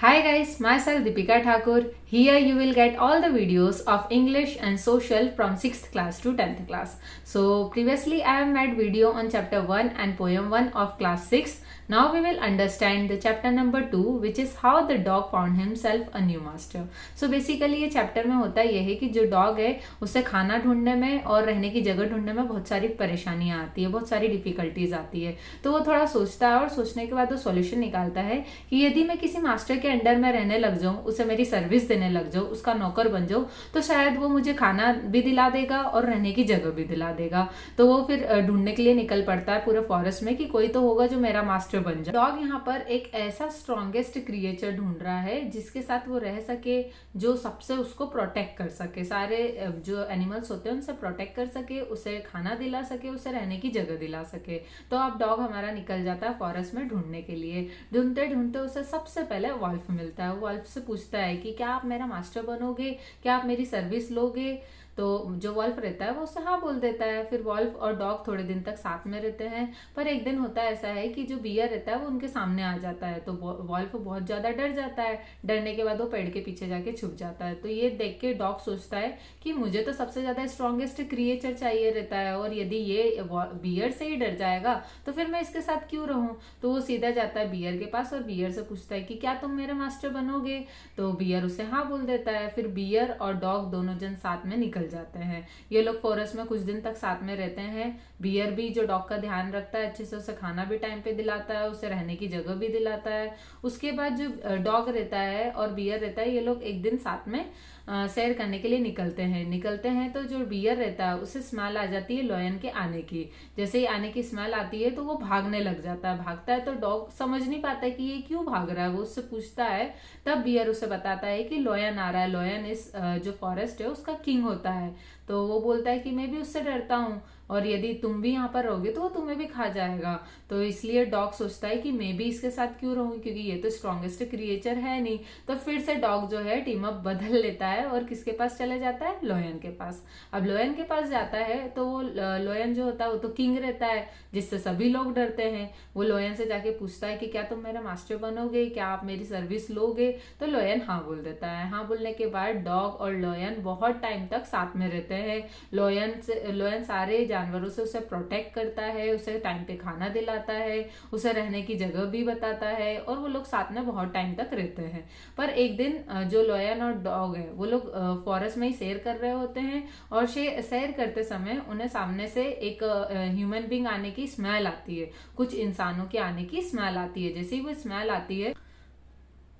Hi guys, myself Deepika Thakur. Here you will get all the videos of English and social from 6th class to 10th class. So previously I have made video on chapter 1 and poem 1 of class 6. Now we will understand the chapter number 2 which is how the dog found himself a new master. So basically ये chapter में होता ये है कि जो dog है उसे खाना ढूंढने में और रहने की जगह ढूंढने में बहुत सारी परेशानियां आती है, बहुत सारी डिफिकल्टीज आती है। तो वो थोड़ा सोचता है और सोचने के बाद वो सॉल्यूशन निकालता है कि यदि मैं किसी मास्टर के अंडर में रहने लग जाऊं, उसे मेरी सर्विस देने लग जाऊं, उसका नौकर बन जाऊं, तो शायद वो मुझे खाना भी दिला देगा और रहने की जगह भी दिला देगा। तो वो फिर ढूंढने के लिए निकल पड़ता है पूरे फॉरेस्ट में कि कोई तो होगा जो मेरा मास्टर बन जाए। डॉग यहाँ पर एक ऐसा स्ट्रॉन्गेस्ट क्रिएचर ढूंढ रहा है जिसके साथ वो रह सके, जो सबसे उसको प्रोटेक्ट कर सके, सारे जो एनिमल्स होते हैं उनसे प्रोटेक्ट कर सके, उसे खाना दिला सके, उसे रहने की जगह दिला सके। तो अब डॉग हमारा निकल जाता है फॉरेस्ट में ढूंढने के लिए। ढूंढते ढूंढते उसे सबसे पहले वॉल्फ मिलता है। वो वॉल्फ से पूछता है कि क्या आप मेरा मास्टर बनोगे, क्या आप मेरी सर्विस लोगे। तो जो वॉल्फ रहता है वो उससे हाँ बोल देता है। फिर वॉल्फ और डॉग थोड़े दिन तक साथ में रहते हैं, पर एक दिन होता है ऐसा है कि जो बियर रहता है वो उनके सामने आ जाता है। तो वॉल्फ बहुत ज्यादा डर जाता है। डरने के बाद वो पेड़ के पीछे जाके छुप जाता है। तो ये देख के डॉग सोचता है कि मुझे तो सबसे ज्यादा स्ट्रॉन्गेस्ट क्रिएचर चाहिए रहता है, और यदि ये बियर से ही डर जाएगा तो फिर मैं इसके साथ क्यों रहूं। तो वो सीधा जाता है बियर के पास और बियर से पूछता है कि क्या तुम मेरे मास्टर बनोगे। तो बियर उसे हाँ बोल देता है। फिर बियर और डॉग दोनों जन साथ में निकल जाते हैं। ये लोग फॉरेस्ट में कुछ दिन तक साथ में रहते हैं। बियर भी जो डॉग का ध्यान रखता है अच्छे से, उसे खाना भी टाइम पे दिलाता है, उसे रहने की जगह भी दिलाता है। उसके बाद जो डॉग रहता है और बियर रहता है, ये लोग एक दिन साथ में सैर करने के लिए निकलते हैं। तो जो बियर रहता है उसे स्मेल आ जाती है लॉयन के आने की। जैसे ही आने की स्मेल आती है तो वो भागने लग जाता है। भागता है तो डॉग समझ नहीं पाता है कि ये क्यों भाग रहा है। वो उससे पूछता है, तब बियर उसे बताता है कि लॉयन आ रहा है। लॉयन इस जो फॉरेस्ट है उसका किंग होता है। तो वो बोलता है कि मैं भी उससे डरता हूँ, और यदि तुम भी यहाँ पर रहोगे तो वो तुम्हें भी खा जाएगा। तो इसलिए डॉग सोचता है कि मैं भी इसके साथ क्यों रहूं, क्योंकि ये तो स्ट्रॉन्गेस्ट क्रिएचर है नहीं। तो फिर से डॉग जो है टीम अप बदल लेता है और किसके पास चले जाता है, लोयन के पास। अब लोयन के पास जाता है तो वो लोयन जो होता है वो तो किंग रहता है, जिससे सभी लोग डरते हैं। वो लोयन से जाके पूछता है कि क्या तुम मेरा मास्टर बनोगे, क्या आप मेरी सर्विस लोगे। तो लोयन हाँ बोल देता है। हाँ बोलने के बाद डॉग और लोयन बहुत टाइम तक साथ में रहते हैं। लोयन सारे जानवरों से उसे प्रोटेक्ट करता है, उसे टाइम पे खाना दिलाता है, उसे रहने की जगह भी बताता है, और वो लोग साथ में बहुत टाइम तक रहते हैं। पर एक दिन जो लोयन और डॉग है वो लोग फॉरेस्ट में ही सैर कर रहे होते हैं, और सैर करते समय उन्हें सामने से एक ह्यूमन बीइंग आने की स्मेल आती है। कुछ इंसानों के आने की स्मेल आती है। जैसे ही वो स्मेल आती है,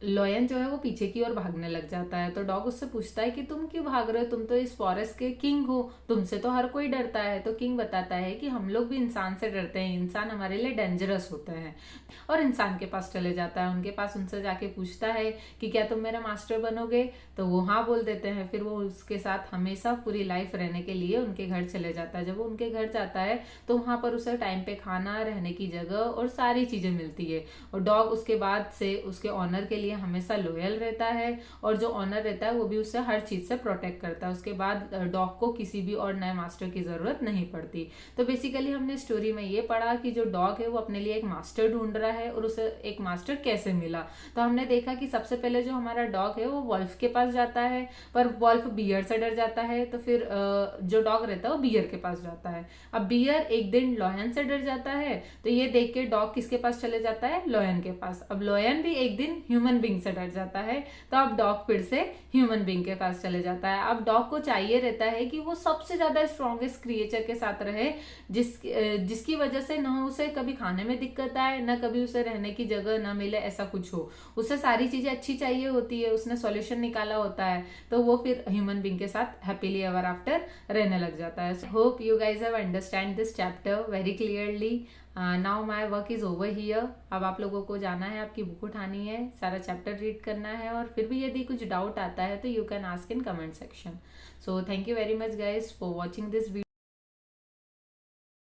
लॉयन जो है वो पीछे की ओर भागने लग जाता है। तो डॉग उससे पूछता है कि तुम क्यों भाग रहे हो, तुम तो इस फॉरेस्ट के किंग हो, तुमसे तो हर कोई डरता है। तो किंग बताता है कि हम लोग भी इंसान से डरते हैं, इंसान हमारे लिए डेंजरस होते हैं। और इंसान के पास चले जाता है, उनके पास, उनसे जाके पूछता है कि क्या तुम मेरा मास्टर बनोगे। तो वो हाँ बोल देते हैं। फिर वो उसके साथ हमेशा पूरी लाइफ रहने के लिए उनके घर चले जाता है। जब वो उनके घर जाता है तो वहां पर उसे टाइम पे खाना, रहने की जगह और सारी चीजें मिलती है। और डॉग उसके बाद से उसके ऑनर के लिए हमेशा लॉयल रहता है, और जो ऑनर रहता है वो भी उससे हर चीज से प्रोटेक्ट करता है। उसके बाद डॉग को किसी भी और नए मास्टर की जरूरत नहीं पड़ती। तो बेसिकली हमने स्टोरी में ये पढ़ा कि जो डॉग है वो अपने लिए एक मास्टर ढूंढ रहा है, और उसे एक मास्टर कैसे मिला। तो हमने देखा कि सबसे पहले जो हमारा डॉग है वो वॉल्फ के पास जाता है, पर वॉल्फ बियर से डर जाता है। तो फिर जो डॉग रहता है वो बियर के पास जाता है। अब बियर एक दिन लॉयन से डर जाता है, तो ये देख के डॉग किसके पास चले जाता है, लॉयन के पास। अब लॉयन भी एक दिन ह्यूमन बीइंग से डर जाता है, तो अब डॉग फिर से ह्यूमन बीइंग के पास चले जाता है। अब डॉग को चाहिए रहता है कि वो सबसे ज्यादा स्ट्रॉन्गेस्ट क्रिएचर के साथ रहे, जिसकी वजह से ना उसे कभी खाने में दिक्कत आए, ना कभी उसे रहने की जगह ना मिले, ऐसा कुछ हो। उसे सारी चीजें अच्छी चाहिए होती है, उसने सॉल्यूशन निकाला होता है। तो वो फिर ह्यूमन बीइंग के साथ हैप्पीली एवर आफ्टर रहने लग जाता है। Hope you guys have understand this chapter very clearly. Now my work is over here. अब आप लोगों को जाना है, आपकी बुक उठानी है, सारा चैप्टर रीड करना है, और फिर भी यदि कुछ डाउट आता है तो you can ask in comment section. So thank you very much guys for watching this video.